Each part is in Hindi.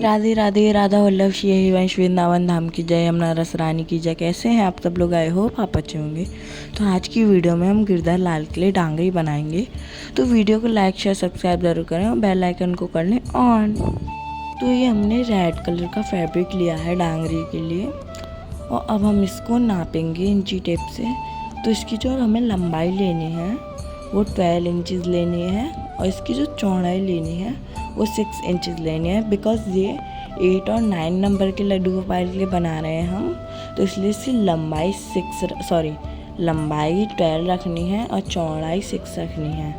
राधे राधे, राधा वल्लभ श्री वंश वृंदावन धाम की जय, यमुना रस रानी की जय। कैसे हैं आप सब लोग? आई होप आप अच्छे होंगे। तो आज की वीडियो में हम गिरधर लाल के लिए डांगरी बनाएंगे। तो वीडियो को लाइक शेयर सब्सक्राइब जरूर करें और बेल आइकन को कर लें ऑन। तो ये हमने रेड कलर का फैब्रिक लिया है डांगरी के लिए और अब हम इसको नापेंगे इंची टेप से। तो इसकी जो हमें लंबाई लेनी है वो 12 इंचज़ लेनी है और इसकी जो चौड़ाई लेनी है वो 6 इंचज़ लेनी है। बिकॉज ये 8 और 9 नंबर के लड्डू गोपाल के लिए बना रहे हैं हम, तो इसलिए इसकी लंबाई 12 रखनी है और चौड़ाई 6 रखनी है।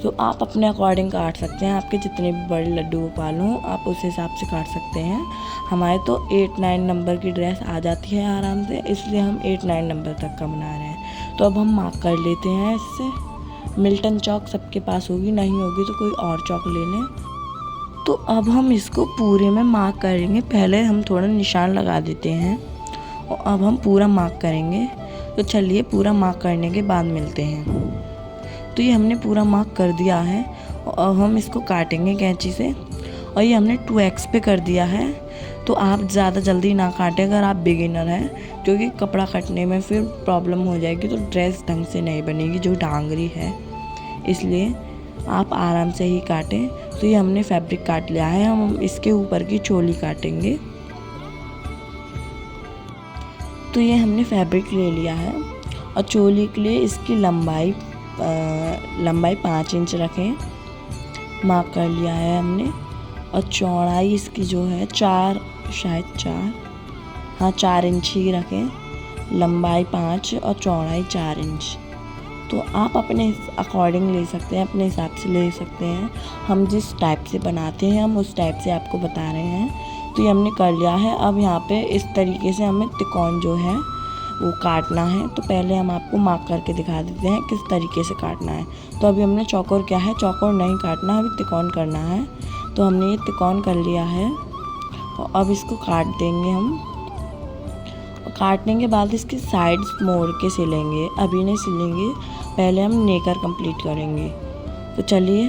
तो आप अपने अकॉर्डिंग काट सकते हैं, आपके जितने भी बड़े लड्डू गोपाल हों आप उस हिसाब से काट सकते हैं। हमारे तो 8-9 नंबर की ड्रेस आ जाती है आराम से, इसलिए हम 8-9 नंबर तक का बना रहे हैं। तो अब हम मार्क कर लेते हैं इससे। मिल्टन चौक सबके पास होगी, नहीं होगी तो कोई और चौक ले लें। तो अब हम इसको पूरे में मार्क करेंगे। पहले हम थोड़ा निशान लगा देते हैं और अब हम पूरा मार्क करेंगे। तो चलिए पूरा मार्क करने के बाद मिलते हैं। तो ये हमने पूरा मार्क कर दिया है और अब हम इसको काटेंगे कैंची से। और ये हमने 2x पे कर दिया है। तो आप ज़्यादा जल्दी ना काटें अगर आप बिगिनर हैं, क्योंकि कपड़ा कटने में फिर प्रॉब्लम हो जाएगी, तो ड्रेस ढंग से नहीं बनेगी जो डांगरी है। इसलिए आप आराम से ही काटें। तो ये हमने फैब्रिक काट लिया है, हम इसके ऊपर की चोली काटेंगे। तो ये हमने फैब्रिक ले लिया है और चोली के लिए इसकी लंबाई 5 इंच रखें, मार्क कर लिया है हमने। और चौड़ाई इसकी जो है 4 इंच ही रखें। लंबाई 5 और चौड़ाई 4 इंच। तो आप अपने अकॉर्डिंग ले सकते हैं, अपने हिसाब से ले सकते हैं। हम जिस टाइप से बनाते हैं हम उस टाइप से आपको बता रहे हैं। तो ये हमने कर लिया है। अब यहाँ पे इस तरीके से हमें तिकोन जो है वो काटना है। तो पहले हम आपको मार्क करके दिखा देते हैं किस तरीके से काटना है। तो अभी हमने चौकोर किया है, चौकोर नहीं काटना, अभी तिकोन करना है। तो हमने ये तिकोन कर लिया है और अब इसको काट देंगे हम। काटने के बाद इसकी साइड्स मोड़ के सिलेंगे, अभी नहीं सिलेंगे, पहले हम नेकर कंप्लीट करेंगे। तो चलिए,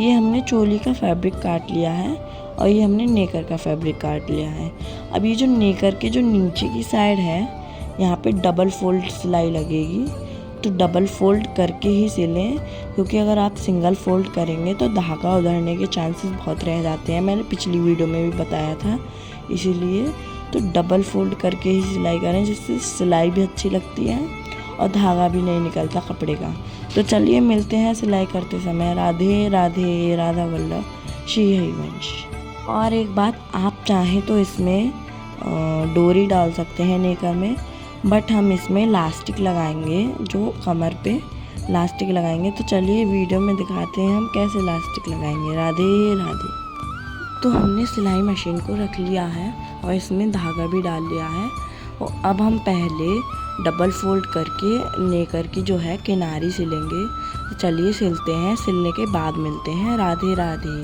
ये हमने चोली का फैब्रिक काट लिया है और ये हमने नेकर का फैब्रिक काट लिया है। अब ये जो नेकर के जो नीचे की साइड है यहाँ पे डबल फोल्ड सिलाई लगेगी, तो डबल फोल्ड करके ही सिलें, क्योंकि अगर आप सिंगल फोल्ड करेंगे तो धागा उधड़ने के चांसेस बहुत रह जाते हैं। मैंने पिछली वीडियो में भी बताया था, इसीलिए तो डबल फोल्ड करके ही सिलाई करें, जिससे सिलाई भी अच्छी लगती है और धागा भी नहीं निकलता कपड़े का। तो चलिए मिलते हैं सिलाई करते समय। राधे राधे, राधा वल्लभ श्री हरिवंश। और एक बात, आप चाहें तो इसमें डोरी डाल सकते हैं नेकर में, बट हम इसमें लास्टिक लगाएंगे, जो कमर पे लास्टिक लगाएंगे। तो चलिए वीडियो में दिखाते हैं हम कैसे लास्टिक लगाएंगे। राधे राधे। तो हमने सिलाई मशीन को रख लिया है और इसमें धागा भी डाल लिया है और अब हम पहले डबल फोल्ड करके नेकर की जो है किनारी सिलेंगे। तो चलिए सिलते हैं, सिलने के बाद मिलते हैं। राधे राधे।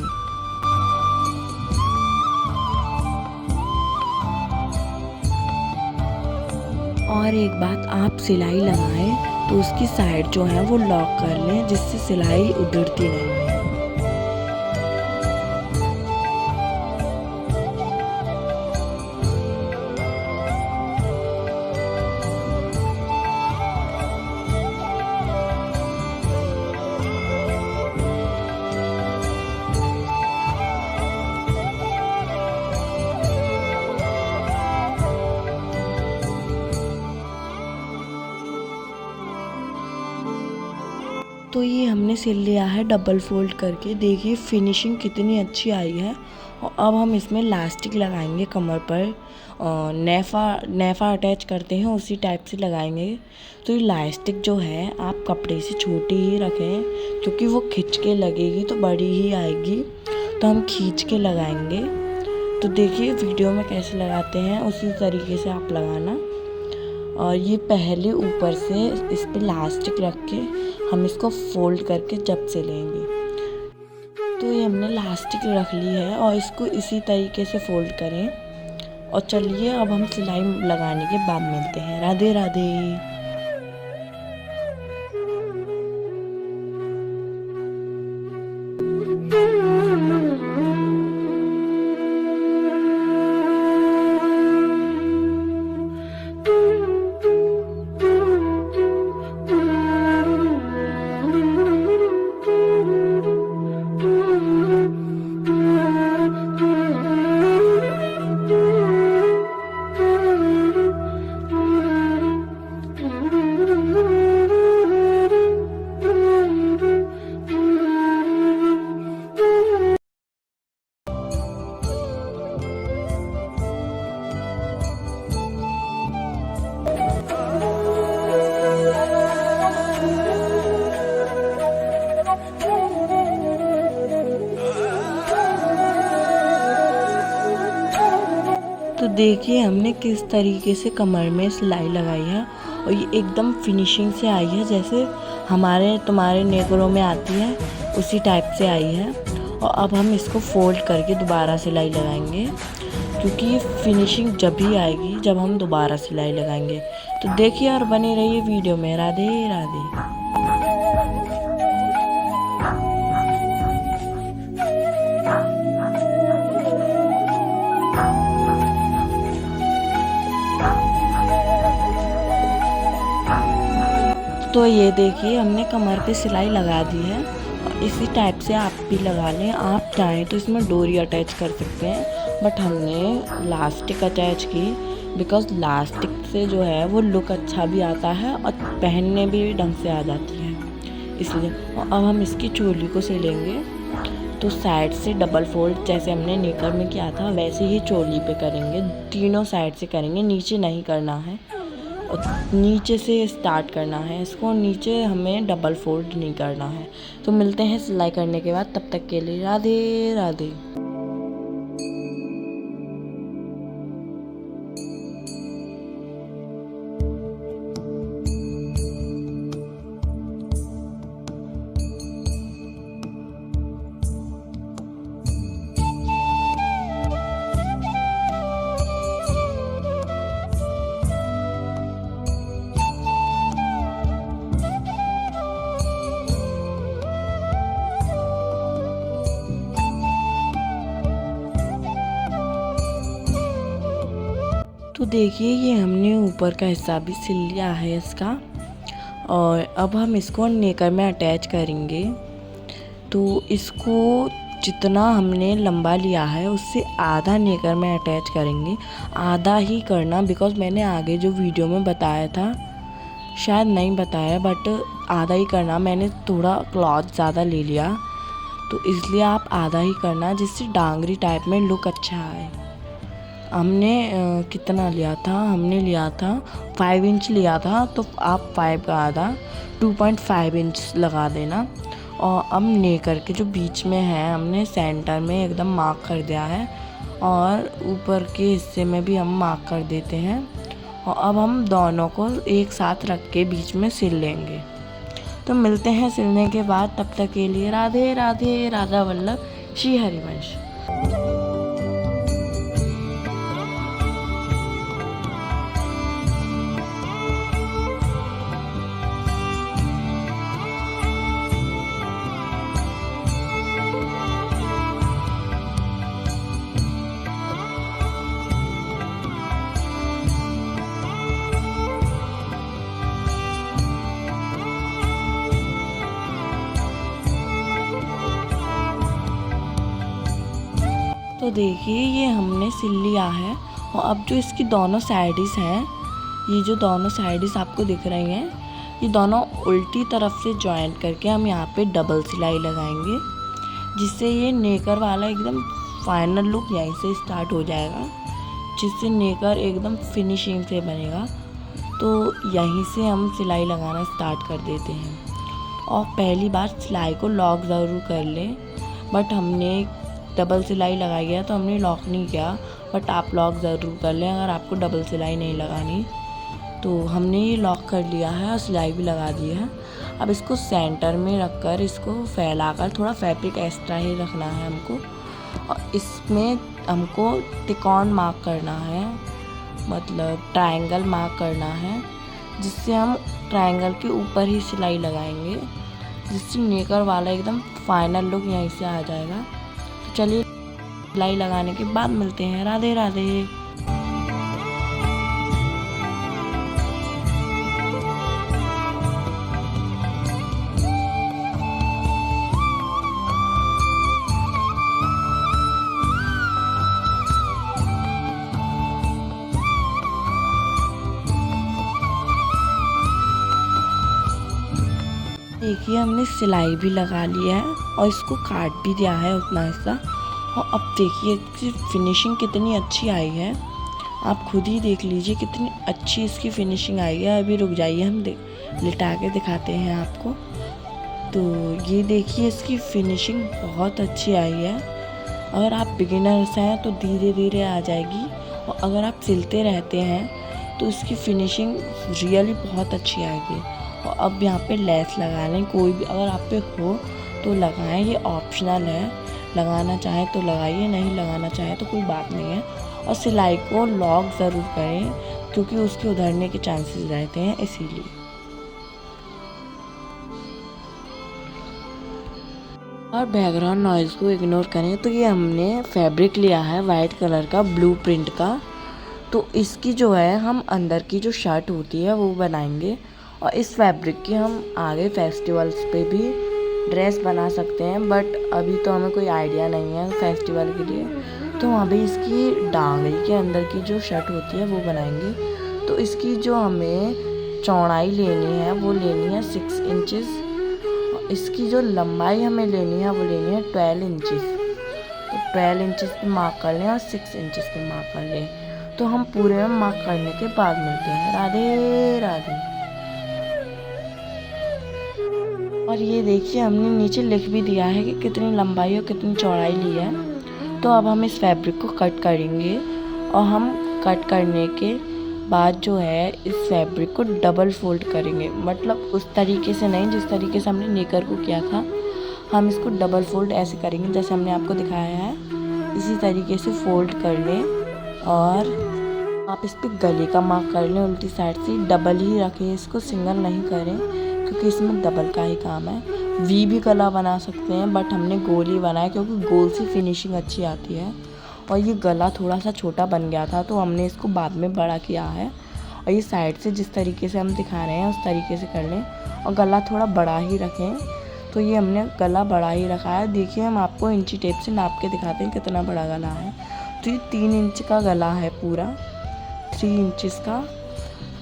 और एक बात, आप सिलाई लगाएं तो उसकी साइड जो है वो लॉक कर लें, जिससे सिलाई उधड़ती नहीं है। तो ये हमने सिल लिया है डबल फोल्ड करके। देखिए फिनिशिंग कितनी अच्छी आई है। और अब हम इसमें लास्टिक लगाएंगे कमर पर, नेफा अटैच करते हैं उसी टाइप से लगाएंगे। तो ये लास्टिक जो है आप कपड़े से छोटी ही रखें, क्योंकि वो खींच के लगेगी तो बड़ी ही आएगी। तो हम खींच के लगाएंगे। तो देखिए वीडियो में कैसे लगाते हैं उसी तरीके से आप लगाना। और ये पहले ऊपर से इस पर लास्टिक रख के हम इसको फोल्ड करके जब से लेंगे। तो ये हमने लास्टिक रख ली है और इसको इसी तरीके से फोल्ड करें। और चलिए अब हम सिलाई लगाने के बाद मिलते हैं। राधे राधे। तो देखिए हमने किस तरीके से कमर में सिलाई लगाई है और ये एकदम फिनिशिंग से आई है, जैसे हमारे तुम्हारे नेकरों में आती है उसी टाइप से आई है। और अब हम इसको फोल्ड करके दोबारा सिलाई लगाएंगे, क्योंकि ये फिनिशिंग जब भी आएगी जब हम दोबारा सिलाई लगाएंगे। तो देखिए और बने रहिए वीडियो में। राधे राधे। तो ये देखिए हमने कमर पे सिलाई लगा दी है और इसी टाइप से आप भी लगा लें। आप चाहें तो इसमें डोरी अटैच कर सकते हैं, बट हमने लास्टिक अटैच की, बिकॉज लास्टिक से जो है वो लुक अच्छा भी आता है और पहनने भी ढंग से आ जाती है, इसलिए। और अब हम इसकी चोली को सिलेंगे। तो साइड से डबल फोल्ड जैसे हमने नेकर में किया था वैसे ही चोली पे करेंगे, तीनों साइड से करेंगे, नीचे नहीं करना है। और नीचे से स्टार्ट करना है इसको, नीचे हमें डबल फोल्ड नहीं करना है। तो मिलते हैं सिलाई करने के बाद, तब तक के लिए राधे राधे। तो देखिए ये हमने ऊपर का हिस्सा भी सिल लिया है इसका, और अब हम इसको नेकर में अटैच करेंगे। तो इसको जितना हमने लंबा लिया है उससे आधा नेकर में अटैच करेंगे, आधा ही करना, बिकॉज मैंने आगे जो वीडियो में बताया था, शायद नहीं बताया, बट आधा ही करना। मैंने थोड़ा क्लॉथ ज़्यादा ले लिया, तो इसलिए आप आधा ही करना, जिससे डांगरी टाइप में लुक अच्छा आए। हमने कितना लिया था, हमने लिया था 5 इंच लिया था, तो आप 5 का आधा 2.5 इंच लगा देना। और अब नेकर के जो बीच में है हमने सेंटर में एकदम मार्क कर दिया है, और ऊपर के हिस्से में भी हम मार्क कर देते हैं। और अब हम दोनों को एक साथ रख के बीच में सिल लेंगे। तो मिलते हैं सिलने के बाद, तब तक के लिए राधे राधे। राधा वल्लभ श्री हरिवंश। तो देखिए ये हमने सिल लिया है। और अब जो इसकी दोनों साइड्स हैं, ये जो दोनों साइड्स आपको दिख रही हैं, ये दोनों उल्टी तरफ से जॉइंट करके हम यहाँ पे डबल सिलाई लगाएंगे, जिससे ये नेकर वाला एकदम फाइनल लुक यहीं से स्टार्ट हो जाएगा, जिससे नेकर एकदम फिनिशिंग से बनेगा। तो यहीं से हम सिलाई लगाना स्टार्ट कर देते हैं। और पहली बार सिलाई को लॉक ज़रूर कर लें, बट हमने डबल सिलाई लगाई है तो हमने लॉक नहीं किया, बट आप लॉक ज़रूर कर लें अगर आपको डबल सिलाई नहीं लगानी। तो हमने ये लॉक कर लिया है और सिलाई भी लगा दी है। अब इसको सेंटर में रखकर इसको फैलाकर, थोड़ा फैब्रिक एक्स्ट्रा ही रखना है हमको, और इसमें हमको त्रिकोण मार्क करना है, मतलब ट्रायंगल मार्क करना है, जिससे हम ट्रायंगल के ऊपर ही सिलाई लगाएंगे, जिससे नेकर वाला एकदम फाइनल लुक यहीं से आ जाएगा। तो चलिए सिलाई लगाने के बाद मिलते हैं। राधे राधे। देखिए हमने सिलाई भी लगा लिया है और इसको काट भी दिया है उतना हिस्सा। और अब देखिए इसकी फिनिशिंग कितनी अच्छी आई है, आप खुद ही देख लीजिए कितनी अच्छी इसकी फिनिशिंग आई है। अभी रुक जाइए, हम लिटा के दिखाते हैं आपको। तो ये देखिए इसकी फिनिशिंग बहुत अच्छी आई है। अगर आप बिगिनर्स हैं तो धीरे धीरे आ जाएगी, और अगर आप सिलते रहते हैं तो इसकी फिनिशिंग रियली बहुत अच्छी आएगी। और अब यहाँ पे लेस लगा लें, कोई भी अगर आप पे हो तो लगाएं, ये ऑप्शनल है, लगाना चाहे तो लगाइए, नहीं लगाना चाहे तो कोई बात नहीं है। और सिलाई को लॉक ज़रूर करें क्योंकि उसके उधड़ने के चांसेस रहते हैं, इसीलिए। और बैकग्राउंड नॉइज़ को इग्नोर करें। तो ये हमने फैब्रिक लिया है वाइट कलर का, ब्लू प्रिंट का। तो इसकी जो है हम अंदर की जो शर्ट होती है वो बनाएंगे, और इस फैब्रिक की हम आगे फेस्टिवल्स पे भी ड्रेस बना सकते हैं। बट अभी तो हमें कोई आइडिया नहीं है फेस्टिवल के लिए, तो अभी इसकी डांगरी के अंदर की जो शर्ट होती है वो बनाएंगे। तो इसकी जो हमें चौड़ाई लेनी है वो लेनी है 6 इंचेस, और इसकी जो लंबाई हमें लेनी है वो लेनी है 12 इंचेस। तो 12 इंचेस पे मार्क कर लें और 6 इंचेस पे मार्क कर लें। तो हम पूरे में मार्क करने के बाद मिलते हैं। राधे राधे। और ये देखिए हमने नीचे लिख भी दिया है कि कितनी लंबाई और कितनी चौड़ाई ली है। तो अब हम इस फैब्रिक को कट करेंगे, और हम कट करने के बाद जो है इस फैब्रिक को डबल फोल्ड करेंगे। मतलब उस तरीके से नहीं जिस तरीके से हमने नेकर को किया था, हम इसको डबल फोल्ड ऐसे करेंगे जैसे हमने आपको दिखाया है। इसी तरीके से फोल्ड कर लें, और आप इस पर गले का मार्क कर लें उल्टी साइड से। डबल ही रखें इसको, सिंगल नहीं करें क्योंकि इसमें डबल का ही काम है। वी भी गला बना सकते हैं, बट हमने गोल ही बनाया क्योंकि गोल से फिनिशिंग अच्छी आती है। और ये गला थोड़ा सा छोटा बन गया था तो हमने इसको बाद में बड़ा किया है। और ये साइड से जिस तरीके से हम दिखा रहे हैं उस तरीके से कर लें, और गला थोड़ा बड़ा ही रखें। तो ये हमने गला बड़ा ही रखा है। देखिए हम आपको इंची टेप से नाप के दिखाते हैं कितना बड़ा गला है। तो ये 3 इंच का गला है पूरा, 3 इंचेस का।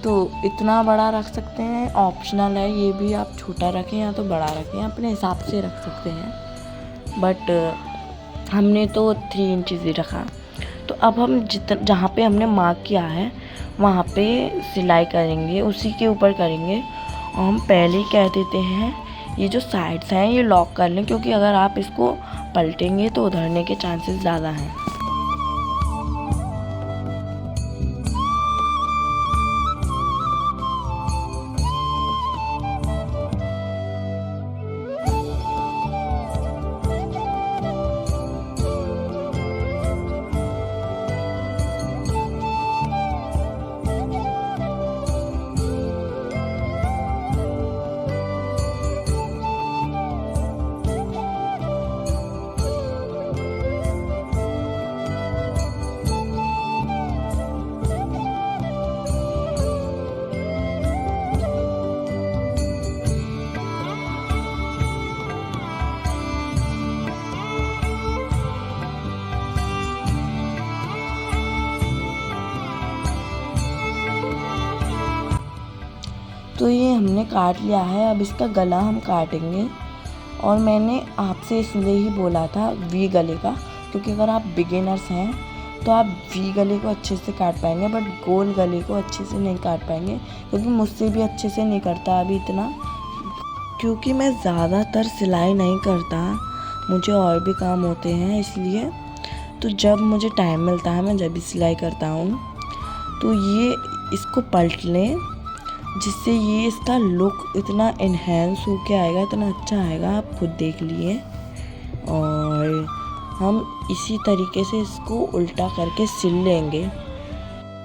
तो इतना बड़ा रख सकते हैं, ऑप्शनल है, ये भी आप छोटा रखें या तो बड़ा रखें, अपने हिसाब से रख सकते हैं। बट हमने तो 3 इंचेस ही रखा। तो अब हम जहाँ पे हमने मार्क किया है वहाँ पे सिलाई करेंगे, उसी के ऊपर करेंगे। और हम पहले ही कह देते हैं ये जो साइड्स हैं ये लॉक कर लें, क्योंकि अगर आप इसको पलटेंगे तो उधड़ने के चांसेस ज़्यादा हैं। तो ये हमने काट लिया है। अब इसका गला हम काटेंगे, और मैंने आपसे इसलिए ही बोला था वी गले का, क्योंकि अगर आप बिगिनर्स हैं तो आप वी गले को अच्छे से काट पाएंगे, बट गोल गले को अच्छे से नहीं काट पाएंगे, क्योंकि मुझसे भी अच्छे से नहीं करता अभी इतना, क्योंकि मैं ज़्यादातर सिलाई नहीं करता, मुझे और भी काम होते हैं इसलिए। तो जब मुझे टाइम मिलता है मैं जब भी सिलाई करता हूँ। तो ये इसको पलट लें, जिससे ये इसका लुक इतना इन्हेंस हो के आएगा, इतना अच्छा आएगा, आप खुद देख लिए। और हम इसी तरीके से इसको उल्टा करके सिल लेंगे,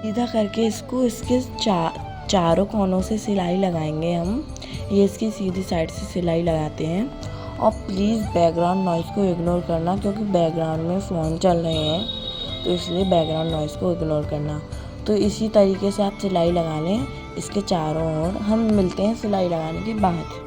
सीधा करके इसको इसके चारों कोनों से सिलाई लगाएंगे हम। ये इसकी सीधी साइड से सिलाई लगाते हैं। और प्लीज़ बैकग्राउंड नॉइज़ को इग्नोर करना, क्योंकि बैकग्राउंड में फ़ोन चल रहे हैं, तो इसलिए बैकग्राउंड नॉइज़ को इग्नोर करना। तो इसी तरीके से आप सिलाई लगा लें इसके चारों ओर। हम मिलते हैं सिलाई लगाने के बाद।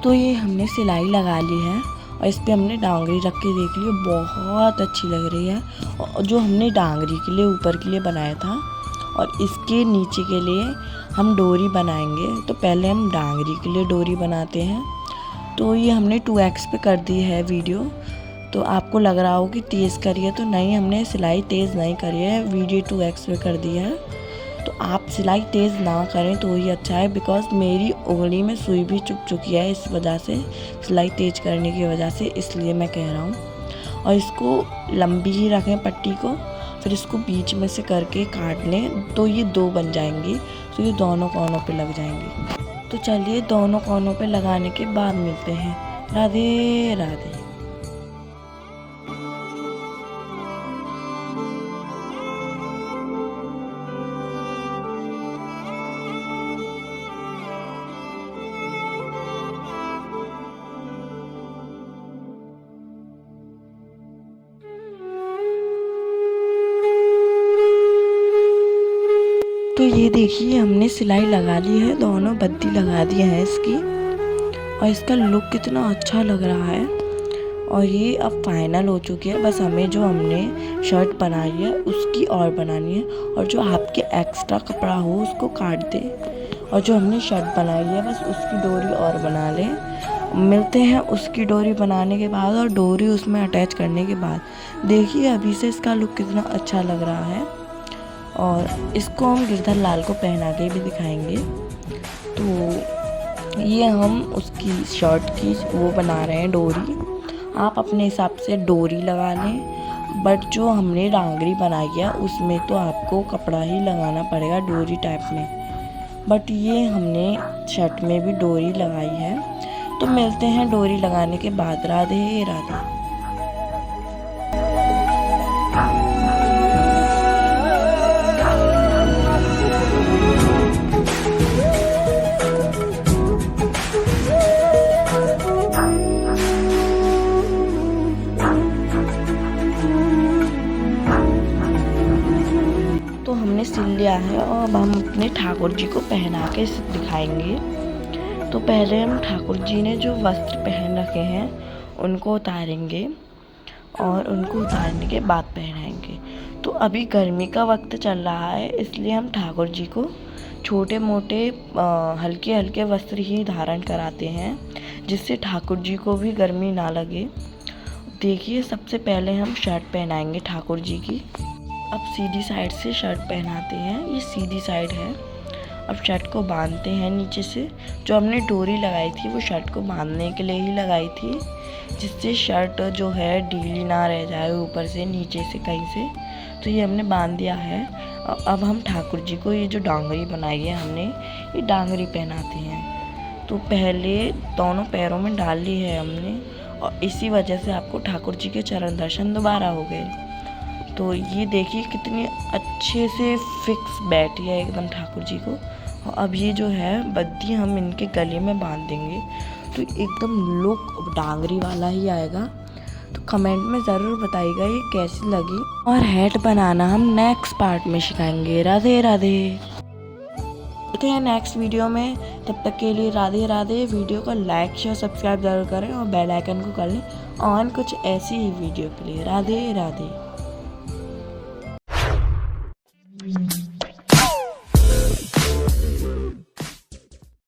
तो ये हमने सिलाई लगा ली है और इस पर हमने डांगरी रख के देख ली, बहुत अच्छी लग रही है। और जो हमने डांगरी के लिए ऊपर के लिए बनाया था और इसके नीचे के लिए हम डोरी बनाएंगे। तो पहले हम डांगरी के लिए डोरी बनाते हैं। तो ये हमने 2x पे कर दी है वीडियो। तो आपको लग रहा हो कि तेज़ करी है, तो नहीं, हमने सिलाई तेज़ नहीं करी है, वीडियो 2x पे कर दी है। तो आप सिलाई तेज़ ना करें तो ही अच्छा है, बिकॉज़ मेरी उंगली में सुई भी चुभ चुकी है इस वजह से, सिलाई तेज़ करने की वजह से, इसलिए मैं कह रहा हूँ। और इसको लंबी ही रखें पट्टी को, फिर इसको बीच में से करके काट लें तो ये 2 बन जाएंगी। तो ये दोनों कोनों पे लग जाएंगी। तो चलिए दोनों कोनों पे लगाने के बाद मिलते हैं। राधे राधे। तो ये देखिए हमने सिलाई लगा ली है, दोनों बत्ती लगा दी है इसकी, और इसका लुक कितना अच्छा लग रहा है। और ये अब फाइनल हो चुकी है। बस हमें जो हमने शर्ट बनाई है उसकी और बनानी है, और जो आपके एक्स्ट्रा कपड़ा हो उसको काट दे, और जो हमने शर्ट बनाई है बस उसकी डोरी और बना लें। मिलते हैं उसकी डोरी बनाने के बाद और डोरी उसमें अटैच करने के बाद। देखिए अभी से इसका लुक कितना अच्छा लग रहा है। और इसको हम गिरधर लाल को पहना के भी दिखाएंगे। तो ये हम उसकी शर्ट की वो बना रहे हैं डोरी। आप अपने हिसाब से डोरी लगा लें, बट जो हमने डांगरी बनाई है उसमें तो आपको कपड़ा ही लगाना पड़ेगा डोरी टाइप में। बट ये हमने शर्ट में भी डोरी लगाई है। तो मिलते हैं डोरी लगाने के बाद। राधे राधे। तो हमने सिल लिया है और अब हम अपने ठाकुर जी को पहना के दिखाएंगे। तो पहले हम ठाकुर जी ने जो वस्त्र पहन रखे हैं उनको उतारेंगे और उनको उतारने के बाद पहनाएंगे। तो अभी गर्मी का वक्त चल रहा है, इसलिए हम ठाकुर जी को छोटे मोटे हल्के हल्के वस्त्र ही धारण कराते हैं, जिससे ठाकुर जी को भी गर्मी ना लगे। देखिए सबसे पहले हम शर्ट पहनाएंगे ठाकुर जी की। अब सीधी साइड से शर्ट पहनाते हैं, ये सीधी साइड है। अब शर्ट को बांधते हैं नीचे से। जो हमने डोरी लगाई थी वो शर्ट को बांधने के लिए ही लगाई थी, जिससे शर्ट जो है ढीली ना रह जाए ऊपर से नीचे से कहीं से। तो ये हमने बांध दिया है। अब हम ठाकुर जी को ये जो डांगरी बनाई है हमने, ये डांगरी पहनाते हैं। तो पहले दोनों पैरों में डाल ली है हमने, और इसी वजह से आपको ठाकुर जी के चरण दर्शन दोबारा हो गए। तो ये देखिए कितनी अच्छे से फिक्स बैठी है एकदम ठाकुर जी को। और अब ये जो है बद्दी हम इनके गले में बांध देंगे, तो एकदम लुक डांगरी वाला ही आएगा। तो कमेंट में ज़रूर बताइएगा ये कैसी लगी। और हेड बनाना हम नेक्स्ट पार्ट में सिखाएंगे। राधे राधे। मिलते हैं नेक्स्ट वीडियो में, तब तक के लिए राधे राधे। वीडियो को लाइक शेयर सब्सक्राइब ज़रूर करें और बेल आइकन को कर लें ऑन कुछ ऐसी ही वीडियो के लिए। राधे राधे।